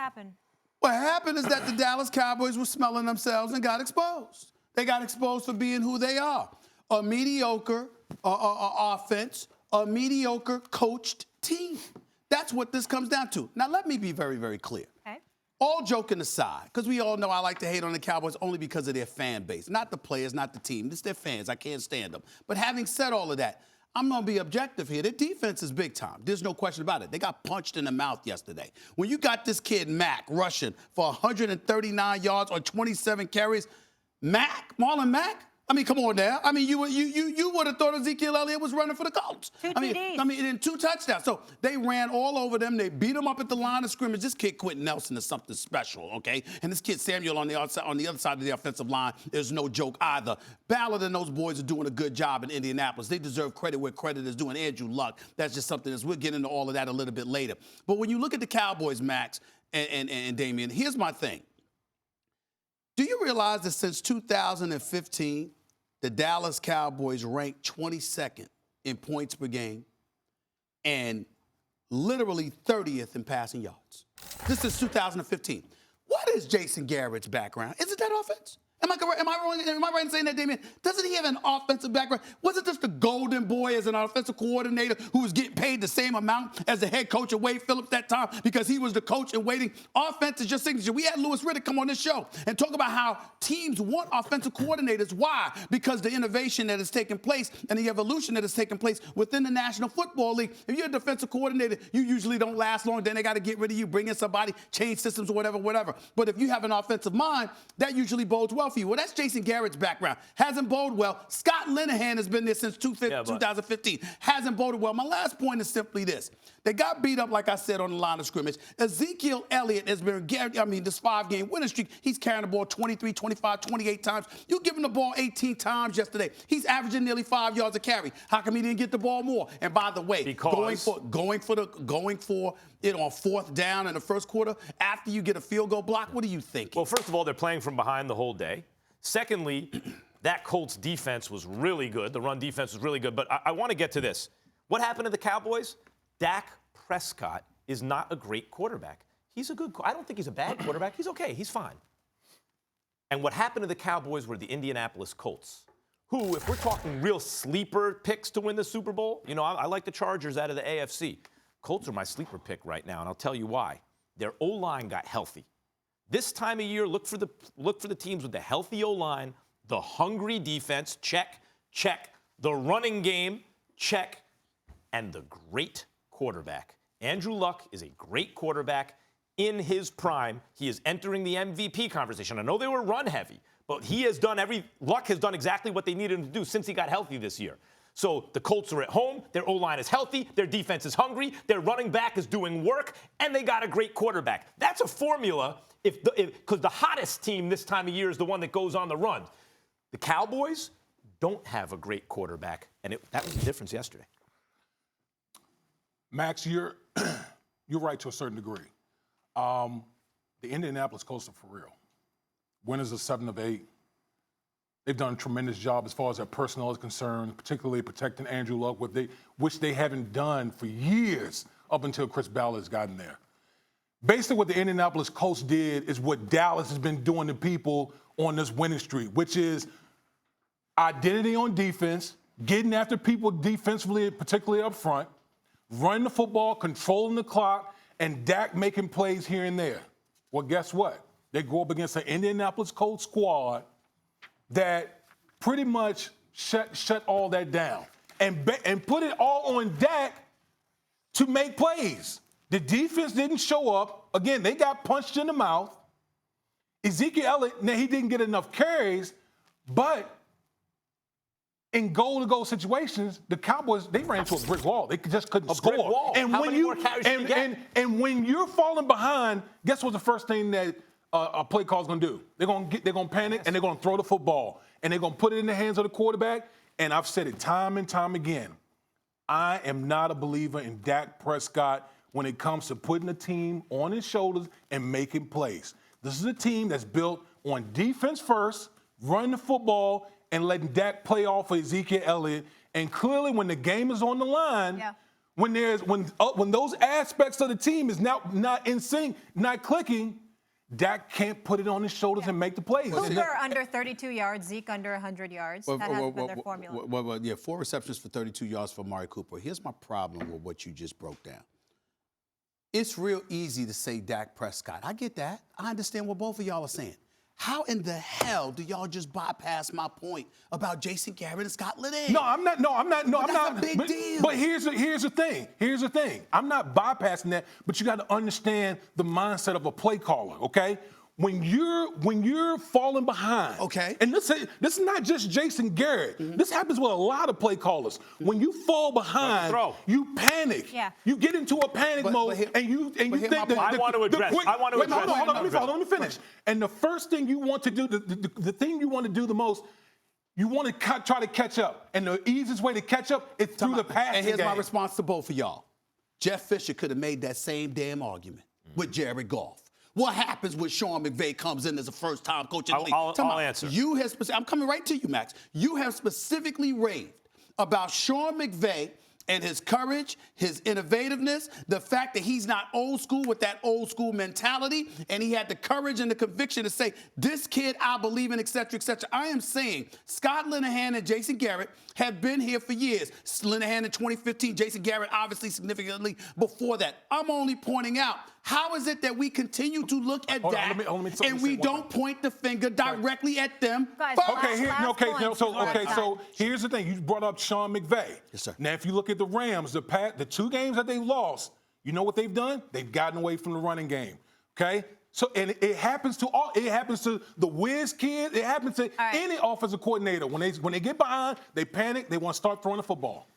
happened? What happened is that the Dallas Cowboys were smelling themselves and got exposed. They got exposed for being who they are. A mediocre offense, a mediocre coached team. That's what this comes down to. Now, let me be very, very clear. Okay. All joking aside, because we all know I like to hate on the Cowboys only because of their fan base. Not the players, not the team. It's their fans. I can't stand them. But having said all of that, I'm going to be objective here. Their defense is big time. There's no question about it. They got punched in the mouth yesterday. When you got this kid, Mack, rushing for 139 yards on 27 carries, Marlon Mack? I mean, come on now. I mean, you would have thought Ezekiel Elliott was running for the Colts. Two TDs. I mean, and 2 touchdowns. So they ran all over them. They beat them up at the line of scrimmage. This kid, Quentin Nelson, is something special, okay? And this kid, Samuel, on the other side of the offensive line, is no joke either. Ballard and those boys are doing a good job in Indianapolis. They deserve credit where credit is due. And Andrew Luck, that's just something else. We'll get into all of that a little bit later. But when you look at the Cowboys, Max and Damien, here's my thing. Do you realize that since 2015, the Dallas Cowboys ranked 22nd in points per game and literally 30th in passing yards? This is 2015. What is Jason Garrett's background? Is it that offense? Am I correct? Am I right in saying that, Damien? Doesn't he have an offensive background? Was it just the golden boy as an offensive coordinator who was getting paid the same amount as the head coach of Wade Phillips that time because he was the coach in waiting? Offense is your signature. We had Louis Riddick come on this show and talk about how teams want offensive coordinators. Why? Because the innovation that has taken place and the evolution that has taken place within the National Football League. If you're a defensive coordinator, you usually don't last long. Then they got to get rid of you, bring in somebody, change systems or whatever. But if you have an offensive mind, that usually bodes well for you. Well, that's Jason Garrett's background. Hasn't boded well. Scott Linehan has been there since 2015. Hasn't boded well. My last point is simply this. They got beat up, like I said, on the line of scrimmage. Ezekiel Elliott has been, this 5-game winning streak, he's carrying the ball 23, 25, 28 times. You give him the ball 18 times yesterday. He's averaging nearly 5 yards a carry. How come he didn't get the ball more? And by the way, going for it on 4th down in the first quarter after you get a field goal block, what are you thinking? Well, first of all, they're playing from behind the whole day. Secondly, that Colts defense was really good. The run defense was really good. But I want to get to this. What happened to the Cowboys? Dak Prescott is not a great quarterback. I don't think he's a bad quarterback. He's okay. He's fine. And what happened to the Cowboys were the Indianapolis Colts, who, if we're talking real sleeper picks to win the Super Bowl, I like the Chargers out of the AFC. Colts are my sleeper pick right now, and I'll tell you why. Their O-line got healthy. This time of year, look for the teams with the healthy O-line, the hungry defense, check. The running game, check. And the great quarterback. Andrew Luck is a great quarterback in his prime. He is entering the MVP conversation. I know they were run heavy, but Luck has done exactly what they needed him to do since he got healthy this year. So the Colts are at home, their O-line is healthy, their defense is hungry, their running back is doing work, and they got a great quarterback. That's a formula because the hottest team this time of year is the one that goes on the run. The Cowboys don't have a great quarterback, and that was the difference yesterday. Max, you're right to a certain degree. The Indianapolis Colts are for real. Winners of 7 of 8. They've done a tremendous job as far as their personnel is concerned, particularly protecting Andrew Luck, which they haven't done for years up until Chris Ballard's gotten there. Basically, what the Indianapolis Colts did is what Dallas has been doing to people on this winning streak, which is identity on defense, getting after people defensively, particularly up front, running the football, controlling the clock, and Dak making plays here and there. Well, guess what? They go up against an Indianapolis Colts squad that pretty much shut all that down and put it all on Dak to make plays. The defense didn't show up. Again, they got punched in the mouth. Ezekiel Elliott, now he didn't get enough carries, but in goal-to-goal situations, the Cowboys, they ran into a brick wall. They just couldn't score. Brick wall. And How when many more carries did he get? And when you're falling behind, guess what's the first thing that a play call is going to do? They're going to panic, and they're going to throw the football, and they're going to put it in the hands of the quarterback. And I've said it time and time again. I am not a believer in Dak Prescott when it comes to putting a team on his shoulders and making plays. This is a team that's built on defense first, running the football, and letting Dak play off of Ezekiel Elliott. And clearly, when the game is on the line, when those aspects of the team is now not in sync, not clicking, Dak can't put it on his shoulders and make the plays. Cooper under 32 yards, Zeke under 100 yards. That has been their formula. Yeah, 4 receptions for 32 yards for Amari Cooper. Here's my problem with what you just broke down. It's real easy to say Dak Prescott. I get that. I understand what both of y'all are saying. How in the hell do y'all just bypass my point about Jason Garrett and Scott Linehan? No, I'm not. That's a big deal. But here's the thing. I'm not bypassing that, but you got to understand the mindset of a play caller, okay? When you're falling behind, okay, and this is not just Jason Garrett. Mm-hmm. This happens with a lot of play callers. When you fall behind, you panic. Yeah. You get into a panic mode, and you think that I want to address. Let me finish. And the first thing you want to do, the thing you want to do the most, you want to try to catch up, and the easiest way to catch up is through the passing And here's game. my response to both of y'all. Jeff Fisher could have made that same damn argument with Jared Goff. What happens when Sean McVay comes in as a first-time coach in the league? I'll answer. I'm coming right to you, Max. You have specifically raved about Sean McVay and his courage, his innovativeness, the fact that he's not old school with that old school mentality, and he had the courage and the conviction to say, this kid I believe in, et cetera, et cetera. I am saying Scott Linehan and Jason Garrett have been here for years. Linehan in 2015, Jason Garrett obviously significantly before that. I'm only pointing out, how is it that we continue to look at Dak and we don't point the finger directly at them? Guys, so here's the thing. You brought up Sean McVay. Yes, sir. Now, if you look at the Rams, the 2 games that they lost, you know what they've done? They've gotten away from the running game. Okay? So, and it happens to the whiz kid. It happens to any offensive coordinator. When they get behind, they panic. They want to start throwing the football.